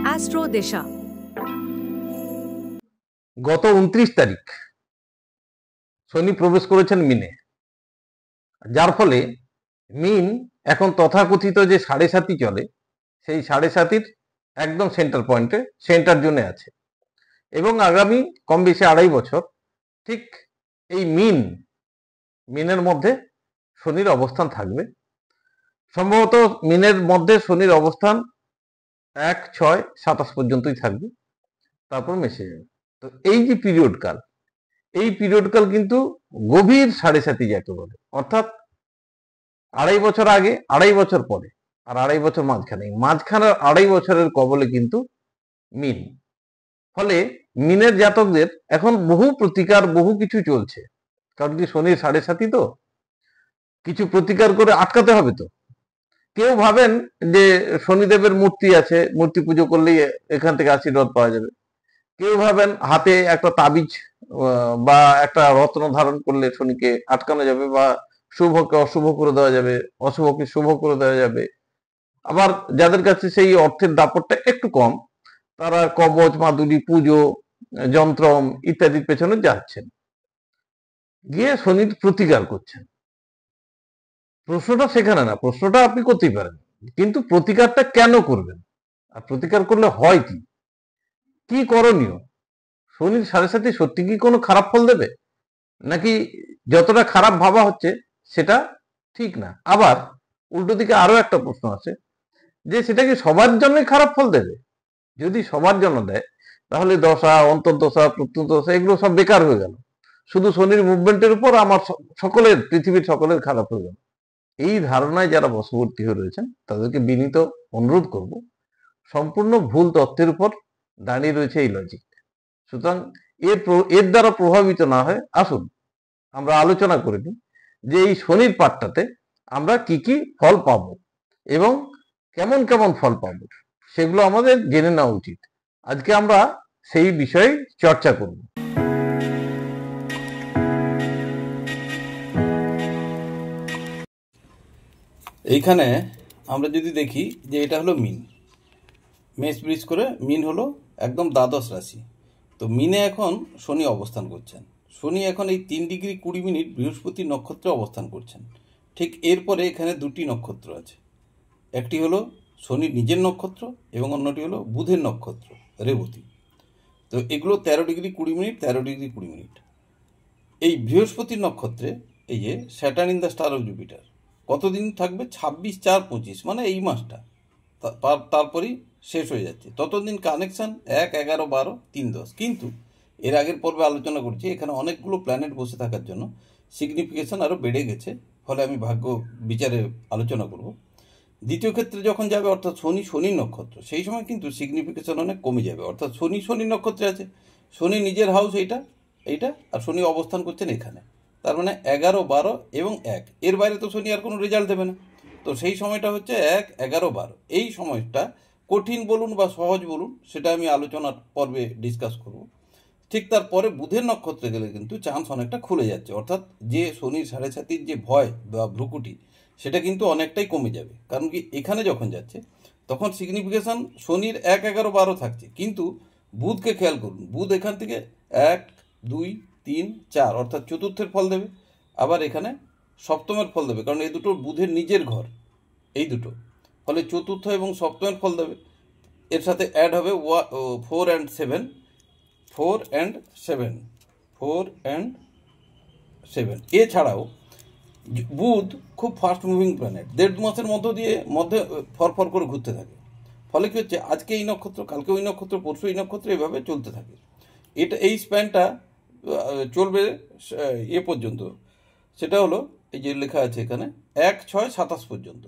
Astro দিশা। গত 29 তারিখ শনি প্রবেশ করেছেন মিনে, যার ফলে মিন এখন তথাকথিত যে 7.5 চলে সেই 7.5 একদম সেন্টার পয়েন্টে, সেন্টার জোনে আছে এবং আগামী কম বেশি 2.5 বছর ঠিক এই মিনের মধ্যে শনির অবস্থান থাকবে। সম্ভবত মিনের মধ্যে শনির অবস্থান 1/6/27 পর্যন্তই থাকবে, তারপর মিশে যাবে। তো এই যে পিরিয়ডকাল, এই পিরিয়ডকাল কিন্তু গভীর 7.5 যাকে বলে, অর্থাৎ 2.5 বছর আগে, 2.5 বছর পরে, আর 2.5 বছর মাঝখানে 2.5 বছরের কবলে কিন্তু মিন। ফলে মিনের জাতকদের এখন বহু প্রতিকার, বহু কিছু চলছে, কারণ কি শনির 7.5 তো কিছু প্রতিকার করে আটকাতে হবে। তো কেউ ভাবেন যে শনিদেবের মূর্তি আছে, মূর্তি পুজো করলেই এখান থেকে আশীর্বাদ পাওয়া যাবে। কেউ ভাবেন হাতে একটা তাবিজ বা একটা রত্ন ধারণ করলে শনিকে আটকানো যাবে, বা শুভকে অশুভ করে দেওয়া যাবে, অশুভকে শুভ করে দেওয়া যাবে। আবার যাদের কাছে সেই অর্থের দাপটটা একটু কম, তারা কবচ, মাদুলি, পুজো, যন্ত্রম ইত্যাদির পেছনে যাচ্ছেন, গিয়ে শনির প্রতিকার করছেন। প্রশ্নটা সেখানে না, প্রশ্নটা আপনি করতেই পারেন, কিন্তু প্রতিকারটা কেন করবেন, আর প্রতিকার করলে হয় কি, কি করণীয়? শনির 7.5 সত্যি কি কোনো খারাপ ফল দেবে, নাকি যতটা খারাপ ভাবা হচ্ছে সেটা ঠিক না? আবার উল্টো দিকে আরো একটা প্রশ্ন আছে যে সেটা কি সবার জন্যই খারাপ ফল দেবে? যদি সবার জন্য দেয় তাহলে দশা, অন্তর্দশা, প্রত্যন্তদশা এগুলো সব বেকার হয়ে গেল, শুধু শনির মুভমেন্টের উপর আমার সকলের, পৃথিবীর সকলের খারাপ হয়ে গেল। এই ধারণায় যারা বশবর্তী হয়ে রয়েছেন তাদেরকে বিনীত অনুরোধ করব, সম্পূর্ণ ভুল তথ্যের উপর দাঁড়িয়ে রয়েছে এই লজিক। সুতরাং এর দ্বারা প্রভাবিত না হয় আসুন আমরা আলোচনা করে নিই যে এই শনির পাঠটাতে আমরা কি কি ফল পাবো এবং কেমন কেমন ফল পাবো, সেগুলো আমাদের জেনে নেওয়া উচিত। আজকে আমরা সেই বিষয়ে চর্চা করব। এইখানে আমরা যদি দেখি যে এটা হলো মিন, মেষ ব্রিজ করে মিন হলো একদম দ্বাদশ রাশি। তো মিনে এখন শনি অবস্থান করছেন। শনি এখন এই 3°20' বৃহস্পতি নক্ষত্রে অবস্থান করছেন। ঠিক এরপরে এখানে দুটি নক্ষত্র আছে, একটি হলো শনির নিজের নক্ষত্র এবং অন্যটি হলো বুধের নক্ষত্র রেবতী। তো এগুলো 13°20', 13°20'। এই বৃহস্পতির নক্ষত্রে এই যে Saturn in the star of Jupiter কতদিন থাকবে? 26/4/25, মানে এই মাসটা, তারপরেই শেষ হয়ে যাচ্ছে। ততদিন কানেকশন 1, 11, 12, 3, 10। কিন্তু এর আগের পর্বে আলোচনা করছি এখানে অনেকগুলো প্ল্যানেট বসে থাকার জন্য সিগনিফিকেশন আরও বেড়ে গেছে, ফলে আমি ভাগ্য বিচারে আলোচনা করব। দ্বিতীয় ক্ষেত্রে যখন যাবে, অর্থাৎ শনি নক্ষত্র, সেই সময় কিন্তু সিগনিফিকেশন অনেক কমে যাবে। অর্থাৎ শনি নক্ষত্রে আছে, শনি নিজের হাউস এইটা, আর শনি অবস্থান করছেন এখানে। তার মানে 11, 12 এবং 1, এর বাইরে তো শনি আর কোনো রেজাল্ট দেবে না। তো সেই সময়টা হচ্ছে 1, 11, 12। এই সময়টা কঠিন বলুন বা সহজ বলুন, সেটা আমি আলোচনার পর্বে ডিসকাস করব। ঠিক তারপরে বুধের নক্ষত্রে গেলে কিন্তু চান্স অনেকটা খুলে যাচ্ছে, অর্থাৎ যে শনির 7.5 যে ভয় বা ভ্রুকুটি, সেটা কিন্তু অনেকটাই কমে যাবে। কারণ কি এখানে যখন যাচ্ছে তখন সিগনিফিকেশন শনির 1, 11, 12 থাকছে, কিন্তু বুধকে খেয়াল করুন, বুধ এখান থেকে 1, 2, 3, 4 অর্থাৎ চতুর্থের ফল দেবে, আবার এখানে সপ্তমের ফল দেবে, কারণ এই দুটো বুধের নিজের ঘর, এই দুটো। ফলে চতুর্থ এবং সপ্তমের ফল দেবে। এর সাথে অ্যাড হবে 4 and 7, 4 and 7, 4 and 7। এছাড়াও বুধ খুব ফাস্ট মুভিং প্ল্যানেট, 1.5 মাসের মধ্যে ফরফর করে ঘুরতে থাকে। ফলে কি হচ্ছে, আজকে এই নক্ষত্র, কালকে ওই নক্ষত্র, পরশু এই নক্ষত্র, এভাবে চলতে থাকে। এই স্প্যানটা চলবে পর্যন্ত, সেটা হলো এই যে লেখা আছে এখানে 1/6/27 পর্যন্ত।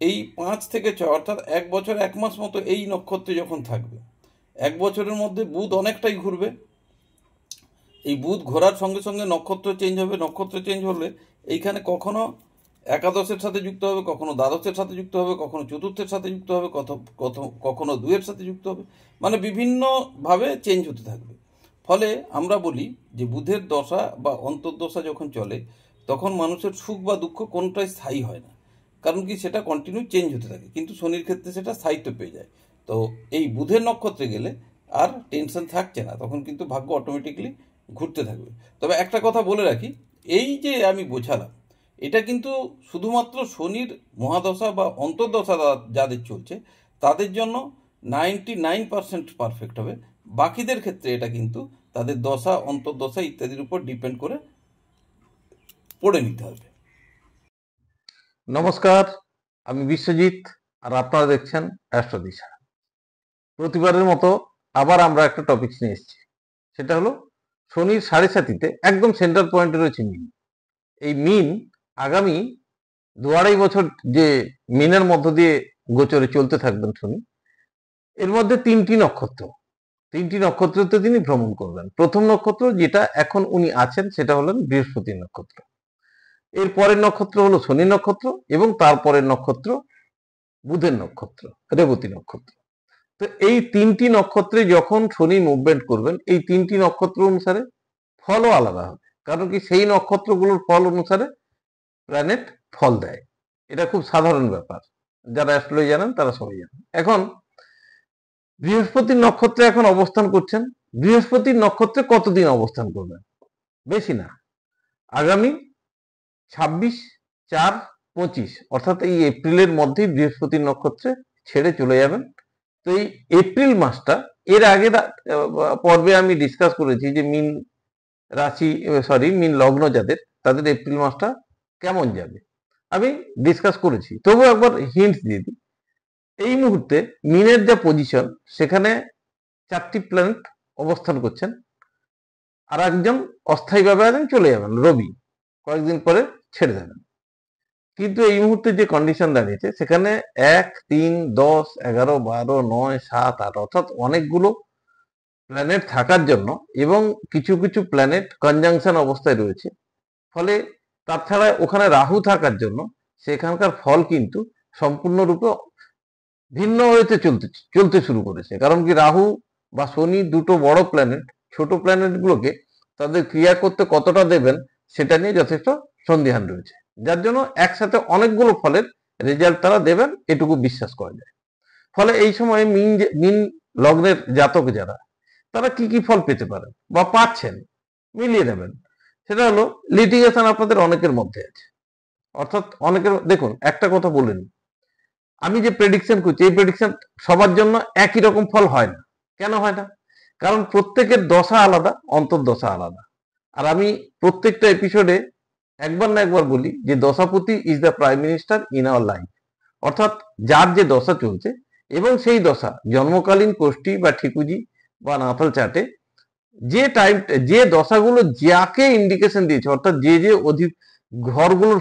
এই 5 থেকে 6 অর্থাৎ 1 বছর 1 মাস মতো এই নক্ষত্রে যখন থাকবে, 1 বছরের মধ্যে বুধ অনেকটাই ঘুরবে। এই বুধ ঘোরার সঙ্গে সঙ্গে নক্ষত্র চেঞ্জ হবে, নক্ষত্র চেঞ্জ হলে এইখানে কখনো একাদশের সাথে যুক্ত হবে, কখনো দ্বাদশের সাথে যুক্ত হবে, কখনো চতুর্থের সাথে যুক্ত হবে, কখনো 2-এর সাথে যুক্ত হবে, মানে বিভিন্নভাবে চেঞ্জ হতে থাকবে। ফলে আমরা বলি যে বুধের দশা বা অন্তর্দশা যখন চলে তখন মানুষের সুখ বা দুঃখ কোনটাই স্থায়ী হয় না, কারণ কি সেটা কন্টিনিউ চেঞ্জ হতে থাকে। কিন্তু শনির ক্ষেত্রে সেটা স্থায়িত্ব পেয়ে যায়। তো এই বুধের নক্ষত্রে গেলে আর টেনশন থাকছে না, তখন কিন্তু ভাগ্য অটোমেটিকলি ঘুরতে থাকবে। তবে একটা কথা বলে রাখি, এই যে আমি বোঝালাম, এটা কিন্তু শুধুমাত্র শনির মহাদশা বা অন্তর্দশা যাদের চলছে তাদের জন্য 99% পারফেক্ট হবে। বাকিদের ক্ষেত্রে এটা কিন্তু তাদের দশা, অন্তর্দশা ইত্যাদির উপর ডিপেন্ড করে পড়ে নিতে হবে। নমস্কার, আমি বিশ্বজিৎ, আর আপনারা দেখছেন অ্যাস্ট্রোদিশা। প্রতিবারের মতো আবার আমরা একটা টপিক নিয়ে এসেছি, সেটা হলো শনির সাড়ে সাতিতে একদম সেন্টার পয়েন্টে রয়েছে মিন। এই মিন আগামী 2-2.5 বছর যে মিনের মধ্য দিয়ে গোচরে চলতে থাকবেন শনি, এর মধ্যে তিনটি নক্ষত্রতে তিনি ভ্রমণ করবেন। প্রথম নক্ষত্র যেটা এখন উনি আছেন সেটা হলেন বৃহস্পতি নক্ষত্র, এর পরের নক্ষত্র হলো শনি নক্ষত্র, এবং তারপরের নক্ষত্র বুধের নক্ষত্র, রেবতী নক্ষত্র। তো এই তিনটি নক্ষত্রে যখন শনি মুভমেন্ট করবেন, এই তিনটি নক্ষত্র অনুসারে ফলও আলাদা হবে, কারণ কি সেই নক্ষত্রগুলোর ফল অনুসারে প্ল্যানেট ফল দেয়। এটা খুব সাধারণ ব্যাপার, যারা অ্যাস্ট্রোলজি জানেন তারা সবাই জানেন। এখন বৃহস্পতির নক্ষত্রে এখন অবস্থান করছেন। বৃহস্পতির নক্ষত্রে কতদিন অবস্থান করবেন? বেশি না, আগামী 26/4/25 অর্থাৎ এই এপ্রিলের মধ্যেই বৃহস্পতির নক্ষত্রে ছেড়ে চলে যাবেন। তো এই এপ্রিল মাসটা, এর আগে পর্বে আমি ডিসকাস করেছি যে মিন রাশি, মিন লগ্ন যাদের, তাদের এপ্রিল মাসটা কেমন যাবে আমি ডিসকাস করেছি, তবু একবার হিন্টস দিয়ে দিই। এই মুহূর্তে মিনের যা পজিশন, সেখানে 4টি প্ল্যানেট অবস্থান করছেন, আর একজন অস্থায়ীভাবে আছেন, চলে যাবেন রবি, কয়েকদিন পরে ছেড়ে দেবেন। কিন্তু এই মুহূর্তে যে কন্ডিশন দাঁড়িয়েছে, সেখানে 1, 3, 10, 11, 12, 9, 7, 8 অর্থাৎ অনেকগুলো প্ল্যানেট থাকার জন্য, এবং কিছু কিছু প্ল্যানেট কনজাংশন অবস্থায় রয়েছে, ফলে তাছাড়া ওখানে রাহু থাকার জন্য সেখানকার ফল কিন্তু সম্পূর্ণরূপে ভিন্ন হতে চলতে শুরু করেছে। কারণ কি, রাহু বা শনি দুটো বড় প্ল্যানেট ছোট প্ল্যানেটগুলোকে তাদের ক্রিয়া করতে কতটা দেবেন সেটা নিয়ে যথেষ্ট সন্দিহান রয়েছে, যার জন্য একসাথে অনেকগুলো ফলের রেজাল্ট তারা দেবেন এটুকু বিশ্বাস করা যায়। ফলে এই সময় মিন লগ্নের জাতক যারা, তারা কি কি ফল পেতে পারেন বা পাচ্ছেন মিলিয়ে নেবেন। সেটা হলো, লিটিগেশন আপনাদের অনেকের মধ্যে আছে, অর্থাৎ অনেকের, দেখুন একটা কথা বলেন, আমি যে প্রেডিকশন করছি, এই প্রেডিকশন সবার জন্য একই রকম ফল হয় না। কেন হয় না? কারণ প্রত্যেকের দশা আলাদা, অন্তর্দশা আলাদা। আর আমি প্রত্যেকটা এপিসোডে একবার না একবার বলি যে দশাপতি is the prime minister in our life, অর্থাৎ যার যে দশা চলছে, এবং সেই দশা জন্মকালীন কোষ্ঠী বা ঠিকুজি বা নাতাল চাটে যে যে দশাগুলো যাকে ইন্ডিকেশন দিয়েছে, অর্থাৎ যে যে অধিক ঘরগুলোর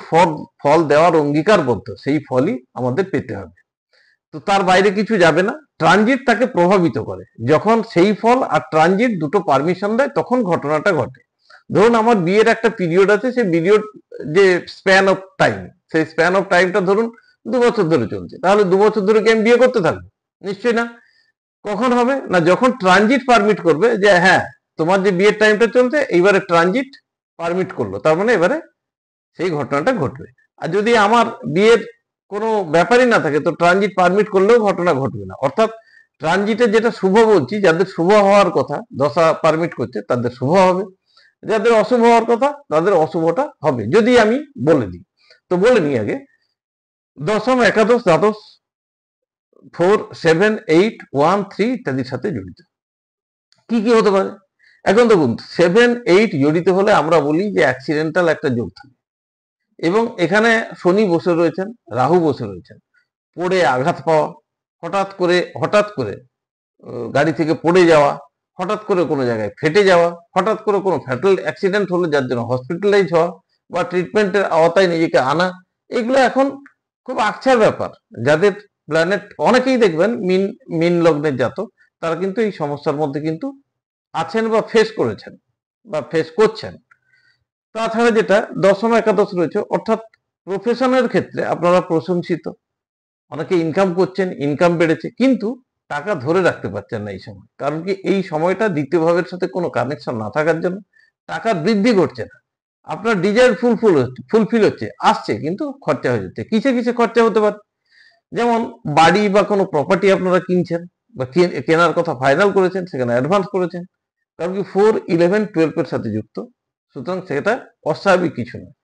ফল দেওয়ার অঙ্গীকারবদ্ধ, সেই ফলই আমাদের পেতে হবে। তো তার বাইরে কিছু যাবে না। ট্রানজিট তাকে প্রভাবিত করে, যখন সেই ফল আর ট্রানজিট দুটো পারমিশন দেয়, তখন ঘটনাটা ঘটে। ধরুন আমার বিয়ের একটা পিরিয়ড আছে, সেই পিরিয়ড যে স্প্যান অফ টাইম, সেই স্প্যান অফ টাইমটা ধরুন 2 বছর ধরে চলছে, তাহলে 2 বছর ধরে কি আমি বিয়ে করতে থাকবো? নিশ্চয়ই না। কখন হবে না, যখন ট্রানজিট পারমিট করবে যে হ্যাঁ, তোমার যে বিয়ের টাইমটা চলছে, এইবারে ট্রানজিট পারমিট করলো, তার মানে এবারে সেই ঘটনাটা ঘটবে। আর যদি আমার বিয়ের কোনো ব্যাপারই না থাকে, তো ট্রানজিট পারমিট করলেও ঘটনা ঘটবে না। অর্থাৎ ট্রানজিটে যেটা শুভ বলছি, যাদের শুভ হওয়ার কথা দশা পারমিট করছে, তাদের শুভ হবে, যাদের অশুভ হওয়ার কথা তাদের অশুভটা হবে, যদি আমি বলে দিই। তো বলে নিই আগে, দশম, একাদশ, দ্বাদশ, 4, 7, 8, 1, 3 ইত্যাদির সাথে জড়িত। কি কি হতে পারে? এখন দেখুন, 7, 8 জড়িত হলে আমরা বলি যে অ্যাক্সিডেন্টাল একটা যোগ থাকে, এবং এখানে শনি বসে রয়েছেন, রাহু বসে রয়েছেন। পড়ে আঘাত পাওয়া, হঠাৎ করে গাড়ি থেকে পড়ে যাওয়া, হঠাৎ করে কোনো জায়গায় ফেটে যাওয়া, হঠাৎ করে কোনো ফ্যাটাল অ্যাক্সিডেন্ট হলো যার জন্য হসপিটালাইজ হওয়া বা ট্রিটমেন্টের আওতায় নিজেকে আনা, এগুলো এখন খুব আকছার ব্যাপার। যাদের প্ল্যানেট, অনেকেই দেখবেন মিন লগ্নের জাতক, তারা কিন্তু এই সমস্যার মধ্যে কিন্তু আছেন বা ফেস করেছেন বা ফেস করছেন। তাছাড়া যেটা দশম, একাদশ রয়েছে, অর্থাৎ প্রফেশনের ক্ষেত্রে আপনারা প্রশংসিত, অনেকে ইনকাম করছেন, ইনকাম বেড়েছে, কিন্তু টাকা ধরে রাখতে পারছেন না এই সময়। কারণ কি, এই সময়টা দ্বিতীয় ভাবের সাথে কোনো কানেকশন না থাকার জন্য টাকার বৃদ্ধি ঘটছে না। আপনার ডিজায়ার ফুলফিল হচ্ছে, আসছে, কিন্তু খরচা হয়ে যাচ্ছে। কিসে কিসে খরচা হতে পারে? যেমন বাড়ি বা কোনো প্রপার্টি আপনারা কিনছেন, বা কেনার কথা ফাইনাল করেছেন, সেখানে অ্যাডভান্স করেছেন, কারণ কি 4, 11, 12 এর সাথে যুক্ত, সুতরাং সেটা অস্বাভাবিক কিছু নয়।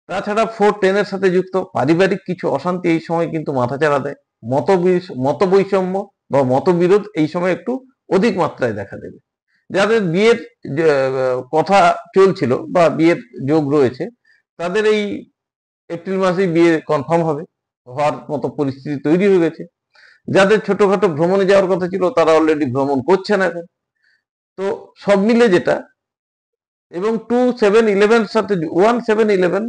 তাছাড়া 4, 10 এর সাথে যুক্ত, পারিবারিক কিছু অশান্তি এই সময় কিন্তু মাথাচাড়া দেয়। মত বৈষম্য বা মতবিরোধ এই সময় একটু অধিক মাত্রায় দেখা দেবে। যাদের বিয়ের কথা চলছিল বা বিয়ের যোগ রয়েছে, তাদের এই এপ্রিল মাসেই বিয়ে কনফার্ম হবে, হওয়ার মতো পরিস্থিতি তৈরি হয়ে গেছে। যাদের ছোটখাটো ভ্রমণে যাওয়ার কথা ছিল, তারা অলরেডি ভ্রমণ করছেন এখন। তো সব মিলে যেটা, এবং 2, 7, 11 সাথে 1, 7, 11,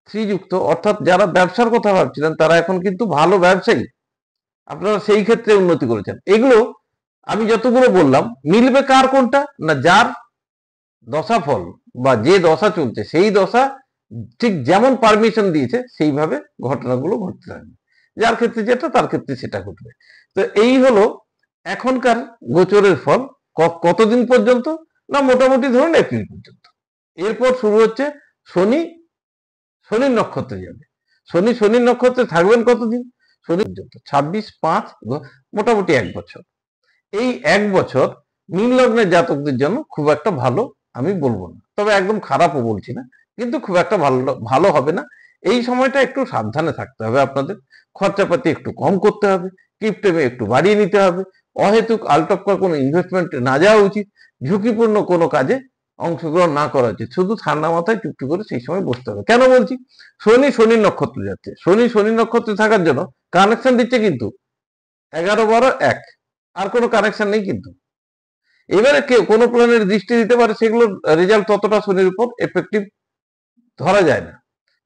3 যুক্ত, অর্থাৎ যারা ব্যবসার কথা ভাবছিলেন তারা এখন কিন্তু ভালো ব্যবসায়ী, আপনারা সেই ক্ষেত্রে উন্নতি করেছেন। এগুলো আমি যতগুলো বললাম, মিলবে কার কোনটা না, যার দশাফল বা যে দশা চলছে সেই দশা ঠিক যেমন পারমিশন দিয়েছে সেইভাবে ঘটনাগুলো ঘটতে থাকবে। যার ক্ষেত্রে যেটা, তার ক্ষেত্রে সেটা ঘটবে। তো এই হলো এখনকার গোচরের ফল। কতদিন পর্যন্ত না, মোটামুটি ধরুন এপ্রিল পর্যন্ত। এরপর শুরু হচ্ছে শনি, শনির নক্ষত্রে যাবে। শনির নক্ষত্রে থাকবেন কতদিন, শনি পর্যন্ত 26/5, মোটামুটি 1 বছর। এই 1 বছর মীন লগ্নের জাতকদের জন্য খুব একটা ভালো আমি বলবো না, তবে একদম খারাপও বলছি না, কিন্তু খুব একটা ভালো হবে না। এই সময়টা একটু সাবধানে থাকতে হবে আপনাদের, খরচাপাতি একটু কম করতে হবে, কিপটেমে একটু বাড়িয়ে নিতে হবে, অহেতুক আলটপকা কোনো ইনভেস্টমেন্ট না যাওয়া উচিত, ঝুঁকিপূর্ণ কোনো কাজে অংশগ্রহণ না করা উচিত। শুধু ঠান্ডা মাথায় চুপটি করে সেই সময় বসতে হবে। কেন বলছি, শনির নক্ষত্রে যাচ্ছে, শনির নক্ষত্রে থাকার জন্য কানেকশন দিচ্ছে কিন্তু 11, 12, 1, আর কোনো কানেকশন নেই কিন্তু। এবারে কেউ কোনো প্ল্যানের দৃষ্টি দিতে পারে, সেগুলোর রেজাল্ট ততটা শনির উপর এফেক্টিভ ধরা যায় না,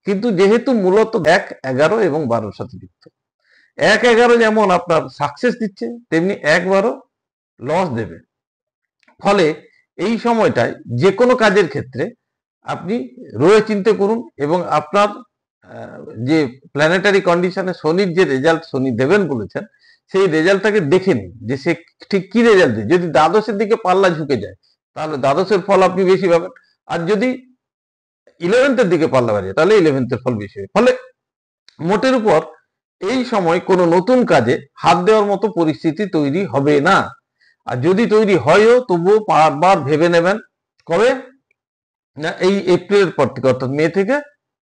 কিন্তু যেহেতু মূলত 1, 11 এবং 12 সাথে যুক্ত, 1, 11 যেমন আপনার সাকসেস দিচ্ছে, তেমনি 1, 12 লস দেবে। ফলে এই সময়টায় যে কোনো কাজের ক্ষেত্রে আপনি রয়ে চিন্তে করুন, এবং আপনার যে প্ল্যানেটারি কন্ডিশনে শনির যে রেজাল্ট শনি দেবেন বলেছেন, সেই রেজাল্টটাকে দেখে নিন যে সে ঠিক কি রেজাল্ট দেয়। যদি দ্বাদশের দিকে পাল্লা ঝুঁকে যায়, তাহলে দ্বাদশের ফল আপনি বেশি পাবেন, আর যদি 11th দিকে পাল্লা বাড়িয়ে, তাহলে 11th ফল বেশি হবে। ফলে মোটের উপর এই সময় কোনো নতুন কাজে হাত দেওয়ার মতো পরিস্থিতি তৈরি হবে না, আর যদি তৈরি হয়ও তবুও বারবার ভেবে নেবেন। কবে না, এই এপ্রিলের পর থেকে, অর্থাৎ মে থেকে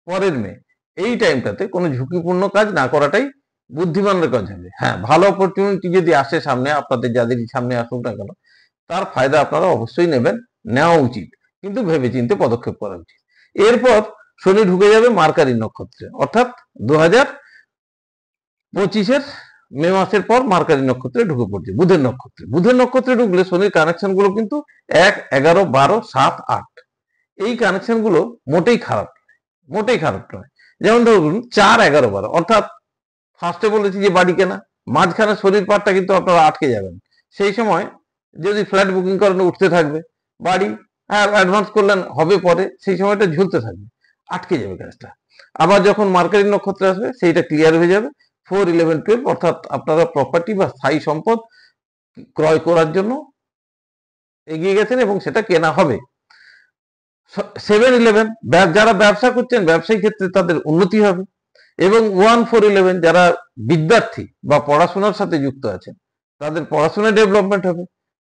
পরের মে, এই টাইমটাতে কোনো ঝুঁকিপূর্ণ কাজ না করাটাই বুদ্ধিমানের কাজ হবে। হ্যাঁ, ভালো অপরচুনিটি যদি আসে সামনে, আপনাদের যাদেরই সামনে আসুক না কেন, তার ফায়দা আপনারা অবশ্যই নেবেন, নেওয়া উচিত, কিন্তু ভেবেচিন্তে পদক্ষেপ করা উচিত। এরপর শনি ঢুকে যাবে মার্কারি নক্ষত্রে, অর্থাৎ 2025-এর মে মাসের পর মার্কারি নক্ষত্রে ঢুকে পড়ছে বুধের নক্ষত্রে ঢুকলে শনির কানেকশন গুলো কিন্তু 1, 11, 12, 7, 8, এই কানেকশন গুলো মোটেই খারাপ নয়। যেমন ধরুন 4, 11, 12, অর্থাৎ ফার্স্টে বলেছি যে বাড়ি কেনা, মাঝখানে শনির পাটটা কিন্তু আপনারা আটকে যাবেন। সেই সময় যদি ফ্ল্যাট বুকিং করেন উঠতে থাকবে, বাড়ি হ্যাঁ অ্যাডভান্স করলেন হবে পরে, সেই সময়টা ঝুলতে থাকবে, আটকে যাবে কাজটা। আবার যখন মার্কারি নক্ষত্রে আসবে সেইটা ক্লিয়ার হয়ে যাবে। 4, 11, 12, অর্থাৎ আপনারা প্রপার্টি বা স্থায়ী সম্পদ ক্রয় করার জন্য এগিয়ে গেছেন এবং সেটা কেনা হবে। 7, 11, যারা ব্যবসা করছেন ব্যবসায়ী ক্ষেত্রে তাদের উন্নতি হবে, এবং 1, 4, 11 যারা বিদ্যার্থী বা পড়াশোনার সাথে যুক্ত আছেন, তাদের পড়াশোনায় ডেভেলপমেন্ট হবে,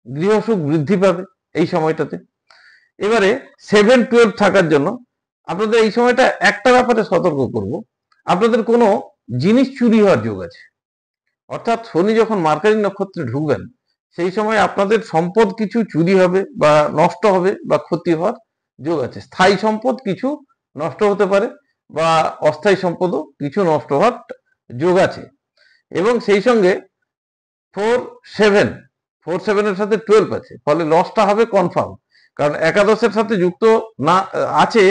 গৃহসুখ বৃদ্ধি পাবে এই সময়টাতে। এবারে 7, 12 থাকার জন্য আপনাদের এই সময়টা একটা ব্যাপারে সতর্ক করব, আপনাদের কোনো জিনিস চুরি হওয়ার যোগ আছে। অর্থাৎ শনি যখন মার্কারি নক্ষত্রে ঢুকবেন, সেই সময় আপনাদের সম্পদ কিছু চুরি হবে বা নষ্ট হবে বা ক্ষতি হওয়ার যোগ আছে। স্থায়ী সম্পদ কিছু নষ্ট হতে পারে বা অস্থায়ী সম্পদও কিছু নষ্ট হওয়ার যোগ আছে। এবং সেই সঙ্গে 4, 7 এর সাথে 12 আছে, ফলে লসটা হবে কনফার্ম, কারণ একাদশের সাথে যুক্ত না আছে,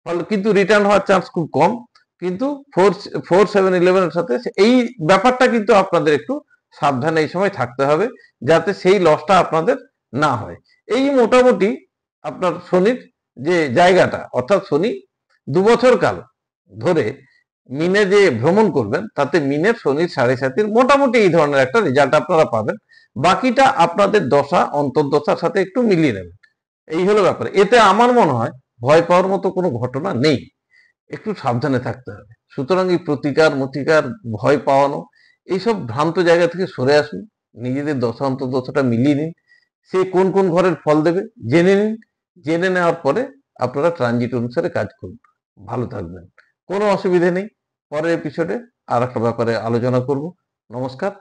ফলে কিন্তু রিটার্ন হওয়ার চান্স খুব কম। কিন্তু 4, 7, 11 এর সাথে এই ব্যাপারটা কিন্তু আপনাদের একটু সাবধানে এই সময় থাকতে হবে, যাতে সেই লসটা আপনাদের না হয়। এই মোটামুটি আপনার শনির যে জায়গাটা, অর্থাৎ শনি 2 বছর কাল ধরে মিনে যে ভ্রমণ করবেন, তাতে মিনের শনির 7.5 মোটামুটি এই ধরনের একটা রেজাল্ট আপনারা পাবেন। বাকিটা আপনাদের দশা অন্তর্দশার সাথে একটু মিলিয়ে নেবেন। এই হলো ব্যাপার। এতে আমার মনে হয় ভয় পাওয়ার মতো কোনো ঘটনা নেই, একটু সাবধানে থাকতে হবে। সুতরাং এই প্রতিকার ভয় পাওয়ানো, এইসব ভ্রান্ত জায়গা থেকে সরে আসুন, নিজেদের দশা অন্তর্দশাটা মিলিয়ে নিন, সে কোন কোন ঘরের ফল দেবে জেনে নিন। জেনে নেওয়ার পরে আপনারা ট্রানজিট অনুসারে কাজ করুন, ভালো থাকবেন, কোনো অসুবিধে নেই। পরের এপিসোডে আর একটা ব্যাপারে আলোচনা করব। নমস্কার।